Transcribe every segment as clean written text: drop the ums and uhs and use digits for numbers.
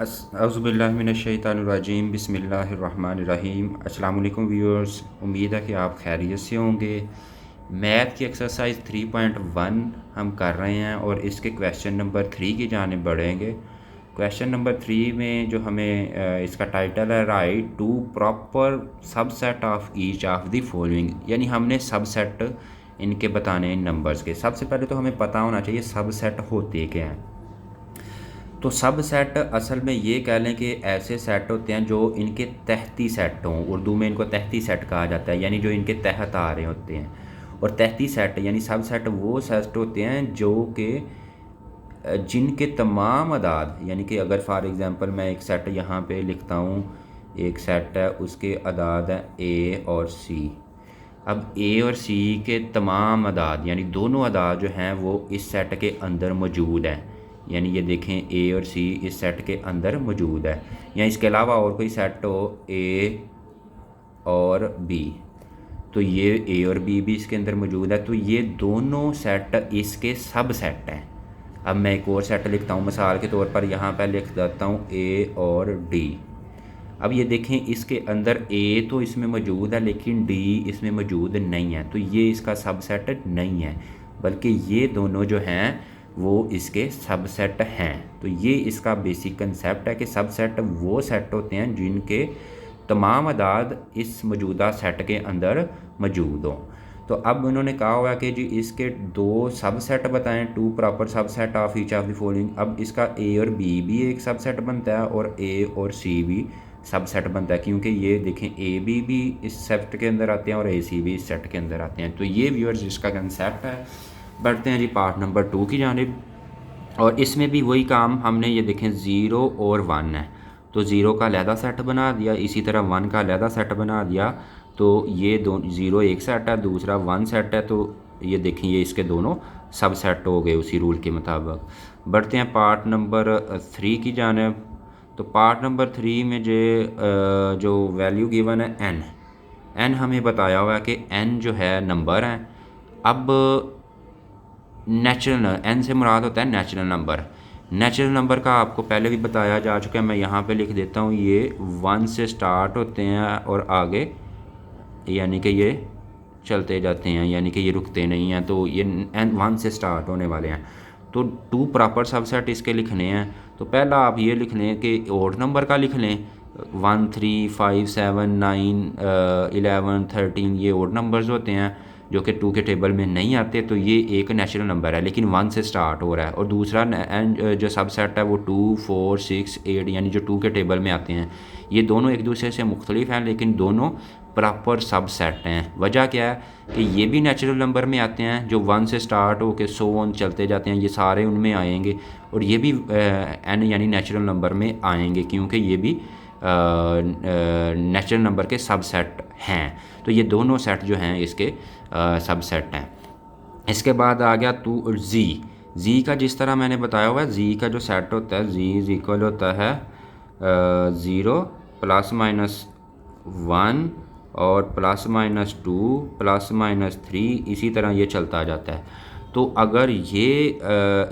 अज़ुबिल्लाहिमिनश्शैतानिर्रजीम बिस्मिल्लाहिर्रहमानिर्रहीम। अस्सलाम वालेकुम व्यूअर्स, उम्मीद है कि आप खैरियत से होंगे। मैथ की एक्सरसाइज 3.1 हम कर रहे हैं और इसके क्वेश्चन नंबर 3 की जानिब बढ़ेंगे। क्वेश्चन नंबर 3 में जो हमें इसका टाइटल है write two proper subset of each of the following, यानी हमने सबसेट इनके बताने इन नंबर्स के। सबसे पहले तो हमें पता होना चाहिए सबसेट होते क्या हैं। तो सब सेट असल में ये कह लें कि ऐसे सेट होते हैं जो इनके तहती सेट हों। उर्दू में इनको तहती सेट कहा जाता है, यानी जो इनके तहत आ रहे होते हैं। और तहती सेट यानी सब सेट वो सेट होते हैं जो कि जिनके तमाम अदाद, यानी कि अगर फॉर एग्ज़ाम्पल मैं एक सेट यहाँ पे लिखता हूँ, एक सेट है उसके अदाद हैं ए और सी। अब ए और सी के तमाम अदाद यानी दोनों अदाद जो हैं वो इस सेट के अंदर मौजूद हैं। यानी ये देखें ए और सी इस सेट के अंदर मौजूद है। या इसके अलावा और कोई सेट हो ए और बी, तो ये ए और बी भी इसके अंदर मौजूद है, तो ये दोनों सेट इसके सब सेट हैं। अब मैं एक और सेट लिखता हूँ, मिसाल के तौर पर यहाँ पर लिख देता हूँ ए और डी। अब ये देखें इसके अंदर ए तो इसमें मौजूद है लेकिन डी इसमें मौजूद नहीं है, तो ये इसका सबसेट नहीं है, बल्कि ये दोनों जो हैं वो इसके सबसेट हैं। तो ये इसका बेसिक कंसेप्ट है कि सबसेट वो सेट होते हैं जिनके तमाम अदाद इस मौजूदा सेट के अंदर मौजूद हों। तो अब उन्होंने कहा हुआ कि जी इसके दो सबसेट बताएं, two proper subset of each of the following. अब इसका ए और बी भी एक सबसेट बनता है और ए और सी भी सबसेट बनता है, क्योंकि ये देखें ए बी भी इस सेट के अंदर आते हैं और ए सी भी इस सेट के अंदर आते हैं। तो ये व्यूअर्स इसका कंसेप्ट है। बढ़ते हैं जी पार्ट नंबर 2 की जानिब, और इसमें भी वही काम हमने, ये देखें 0 और 1 है, तो 0 का अलहदा सेट बना दिया, इसी तरह 1 का अलहदा सेट बना दिया। तो ये दो 0 एक सेट है, दूसरा 1 सेट है, तो ये देखें ये इसके दोनों सब सेट हो गए उसी रूल के मुताबिक। बढ़ते हैं पार्ट नंबर 3 की जानिब। तो पार्ट नंबर 3 में जो वैल्यू गिवन है एन हमें बताया हुआ है कि एन जो है नंबर है। अब नेचुरल एन से मुराद होता है नेचुरल नंबर। नेचुरल नंबर का आपको पहले भी बताया जा चुका है, मैं यहाँ पे लिख देता हूँ। ये 1 से स्टार्ट होते हैं और आगे यानी कि ये चलते जाते हैं, यानी कि ये रुकते नहीं हैं, तो ये एन 1 से स्टार्ट होने वाले हैं। तो टू प्रॉपर सबसेट इसके लिखने हैं, तो पहला आप ये लिख लें कि ओड नंबर का लिख लें। 1 3 5 7 9 11 13 ये ओड नंबर्स होते हैं जो कि 2 के टेबल में नहीं आते, तो ये एक नेचुरल नंबर है लेकिन 1 से स्टार्ट हो रहा है। और दूसरा जो सबसेट है वो 2 4 6 8 यानी जो 2 के टेबल में आते हैं। ये दोनों एक दूसरे से मुख्तलिफ हैं लेकिन दोनों प्रॉपर सबसेट हैं। वजह क्या है कि ये भी नेचुरल नंबर में आते हैं जो 1 से स्टार्ट हो के 100 चलते जाते हैं, ये सारे उनमें आएंगे। और ये भी एन यानी नेचुरल नंबर में आएंगे, क्योंकि ये भी नेचुरल नंबर के सबसेट हैं। तो ये दोनों सेट जो हैं इसके सबसेट हैं। इसके बाद आ गया टू जी का, जिस तरह मैंने बताया हुआ है जी का जो सेट होता है जी इज इक्वल होता है 0 प्लस माइनस 1 और प्लस माइनस 2 प्लस माइनस 3, इसी तरह ये चलता जाता है। तो अगर ये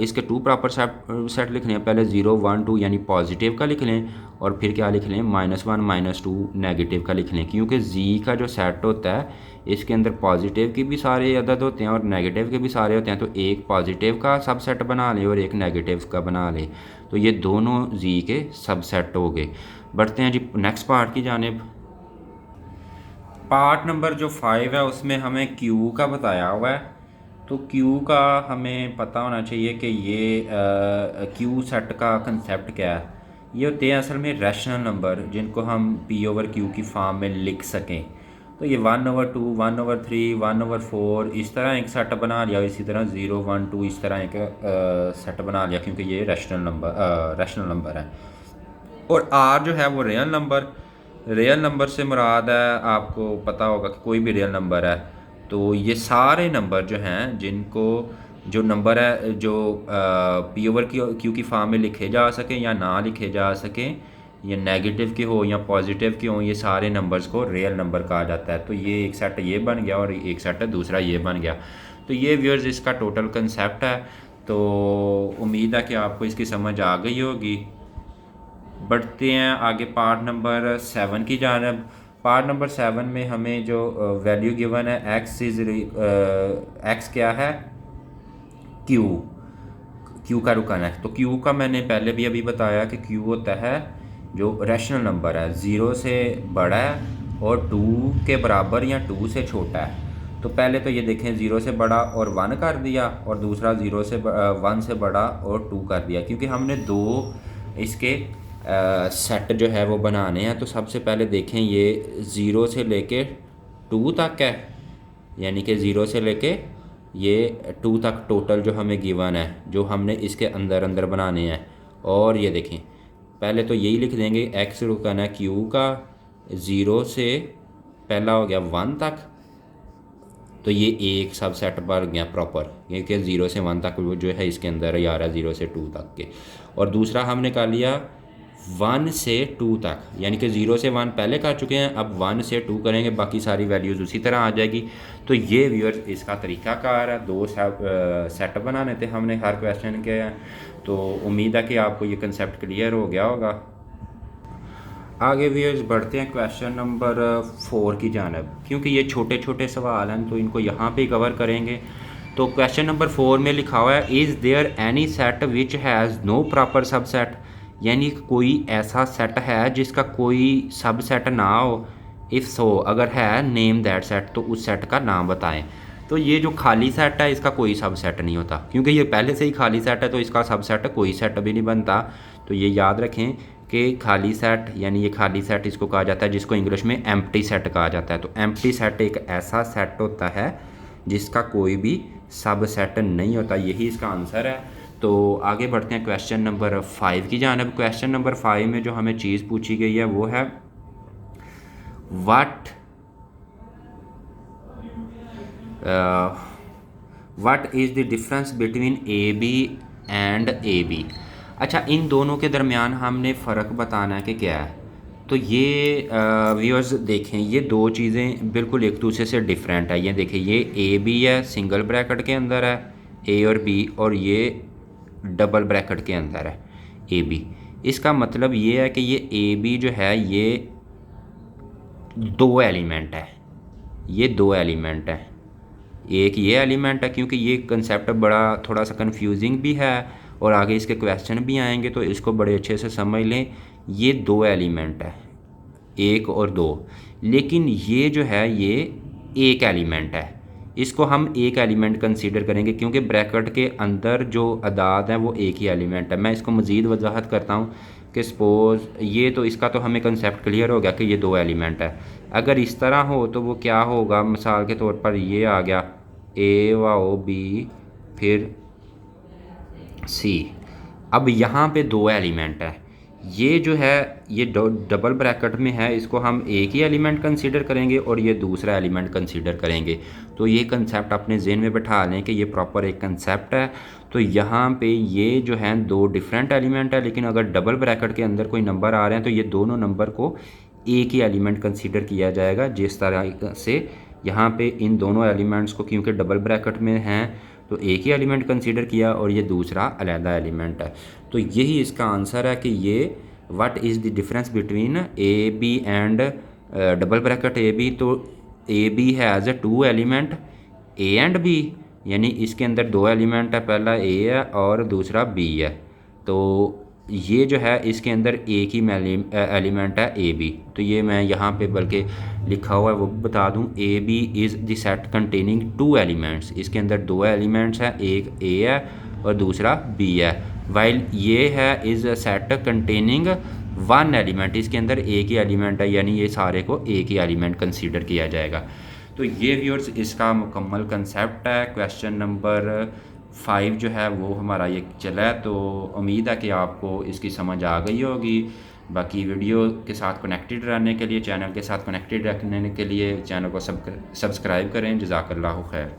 इसके टू प्रॉपर सेट लिखने हैं, पहले 0 1 2 यानी पॉजिटिव का लिख लें और फिर क्या लिख लें -1 -2 नेगेटिव का लिख लें, क्योंकि जी का जो सेट होता है इसके अंदर पॉजिटिव की भी सारे अदद होते हैं और नेगेटिव के भी सारे होते हैं। तो एक पॉजिटिव का सबसेट बना लें और एक नेगेटिव का बना लें, तो ये दोनों जी के सबसेट हो गए। बढ़ते हैं जी नेक्स्ट पार्ट की जानिब। पार्ट नंबर जो 5 है उसमें हमें क्यू का बताया हुआ है। तो क्यू का हमें पता होना चाहिए कि ये क्यू सेट का कंसेप्ट क्या है। ये होते हैं असल में रैशनल नंबर जिनको हम पी ओवर क्यू की फॉर्म में लिख सकें। तो ये 1/2 1/3 1/4 इस तरह एक सेट बना लिया, इसी तरह 0 1 2 इस तरह एक सेट बना लिया, क्योंकि ये रैशनल नंबर है। और आर जो है वो रियल नंबर से मुराद है, आपको पता होगा कि कोई भी रियल नंबर है। तो ये सारे नंबर जो हैं जिनको जो नंबर है जो पी ओवर क्यू की फॉर्म में लिखे जा सकें या ना लिखे जा सकें, या नेगेटिव के हो या पॉजिटिव के हो, ये सारे नंबर्स को रियल नंबर कहा जाता है। तो ये एक सेट ये बन गया और एक सेट दूसरा ये बन गया। तो ये व्यूअर्स इसका टोटल कंसेप्ट है। तो उम्मीद है कि आपको इसकी समझ आ गई होगी। बढ़ते हैं आगे पार्ट नंबर 7 की जानब। पार्ट नंबर 7 में हमें जो वैल्यू गिवन है एक्स क्या है, क्यू का रुकाना है। तो क्यू का मैंने पहले भी अभी बताया कि क्यू होता है जो रैशनल नंबर है, 0 से बड़ा है और 2 के बराबर या 2 से छोटा है। तो पहले तो ये देखें 0 से बड़ा और 1 कर दिया, और दूसरा 1 से बड़ा और 2 कर दिया, क्योंकि हमने दो इसके सेट जो है वो बनाने हैं। तो सबसे पहले देखें ये 0 से लेके 2 तक है, यानी कि 0 से लेके ये 2 तक टोटल जो हमें गिवन है, जो हमने इसके अंदर अंदर बनाने हैं। और ये देखें पहले तो यही लिख देंगे एक्स रुकाना है क्यू का 0 से पहला हो गया 1 तक, तो ये एक सबसेट बन गया प्रॉपर, क्योंकि 0 से 1 तक वो जो है इसके अंदर ही आ रहा है 0 से 2 तक के। और दूसरा हमने कर लिया 1 से 2 तक, यानी कि 0 से 1 पहले कर चुके हैं, अब 1 से 2 करेंगे, बाकी सारी वैल्यूज़ उसी तरह आ जाएगी। तो ये व्यूअर्स इसका तरीक़ाकार है। दो सेट बनाने थे हमने हर क्वेश्चन के, तो उम्मीद है कि आपको ये कंसेप्ट क्लियर हो गया होगा। आगे व्यूअर्स बढ़ते हैं क्वेश्चन नंबर 4 की जानब, क्योंकि ये छोटे छोटे सवाल हैं तो इनको यहाँ पे कवर करेंगे। तो क्वेश्चन नंबर 4 में लिखा हुआ है is there any set which has no proper subset, यानी कोई ऐसा सेट है जिसका कोई सबसेट ना हो। इफ़ सो अगर है नेम दैट सेट, तो उस सेट का नाम बताएं। तो ये जो खाली सेट है इसका कोई सबसेट नहीं होता, क्योंकि ये पहले से ही खाली सेट है, तो इसका सबसेट कोई सेट भी नहीं बनता। तो ये याद रखें कि खाली सेट, यानी ये खाली सेट इसको कहा जाता है, जिसको इंग्लिश में एम्प्टी सेट कहा जाता है। तो एम्प्टी सेट एक ऐसा सेट होता है जिसका कोई भी सब सेट नहीं होता, यही इसका आंसर है। तो आगे बढ़ते हैं क्वेश्चन नंबर 5 की जानब। क्वेश्चन नंबर 5 में जो हमें चीज़ पूछी गई है वो है what is the difference between A B and A B. अच्छा, इन दोनों के दरमियान हमने फ़र्क बताना है कि क्या है। तो ये व्यूअर्स देखें, ये दो चीज़ें बिल्कुल एक दूसरे से डिफरेंट है। ये देखें, ये ए बी है, सिंगल ब्रैकेट के अंदर है ए और बी, और ये डबल ब्रैकेट के अंदर है ए बी। इसका मतलब ये है कि ये ए बी जो है ये दो एलिमेंट है, ये दो एलिमेंट है। एक ये एलिमेंट है, क्योंकि ये कंसेप्ट बड़ा थोड़ा सा कंफ्यूजिंग भी है और आगे इसके क्वेश्चन भी आएंगे, तो इसको बड़े अच्छे से समझ लें। ये दो एलिमेंट है, एक और दो, लेकिन ये जो है ये एक एलिमेंट है। इसको हम एक एलिमेंट कंसीडर करेंगे, क्योंकि ब्रैकेट के अंदर जो अदाद है वो एक ही एलिमेंट है। मैं इसको मज़ीद वजाहत करता हूँ कि सपोज़ ये, तो इसका तो हमें कंसेप्ट क्लियर हो गया कि ये दो एलिमेंट है। अगर इस तरह हो तो वो क्या होगा, मिसाल के तौर पर ये आ गया ए वाओ बी फिर सी। अब यहाँ पे दो एलिमेंट है, ये जो है ये डबल ब्रैकेट में है, इसको हम एक ही एलिमेंट कंसीडर करेंगे और ये दूसरा एलिमेंट कंसीडर करेंगे। तो ये कंसेप्ट अपने जहन में बैठा लें कि ये प्रॉपर एक कंसेप्ट है। तो यहाँ पे ये जो है दो डिफरेंट एलिमेंट है, लेकिन अगर डबल ब्रैकेट के अंदर कोई नंबर आ रहे हैं तो ये दोनों नंबर को एक ही एलिमेंट कंसीडर किया जाएगा। जिस तरह से यहाँ पे इन दोनों एलिमेंट्स को, क्योंकि डबल ब्रैकेट में हैं, तो एक ही एलिमेंट कंसीडर किया और ये दूसरा अलहदा एलिमेंट है। तो यही इसका आंसर है कि ये what is the difference between A B and double bracket A B. तो A B has two element A and B, यानी इसके अंदर दो एलिमेंट है, पहला ए है और दूसरा बी है। तो ये जो है इसके अंदर एक ही एलिमेंट है ए बी। तो ये मैं यहाँ पे बल्कि लिखा हुआ है वो बता दूँ, A B is the set containing two elements. इसके अंदर दो एलिमेंट्स हैं, एक ए है और दूसरा बी है। वाइल ये है is a set containing one element, इसके अंदर एक ही एलिमेंट है, यानी ये सारे को एक ही एलिमेंट कंसीडर किया जाएगा। तो ये व्यूअर्स इसका मुकम्मल कंसेप्ट है। क्वेश्चन नंबर 5 जो है वो हमारा ये चला है। तो उम्मीद है कि आपको इसकी समझ आ गई होगी। बाकी वीडियो के साथ कनेक्टेड रहने के लिए, चैनल के साथ कनेक्टेड रखने के लिए चैनल को सब्सक्राइब करें। जज़ाकल्लाहु खैर।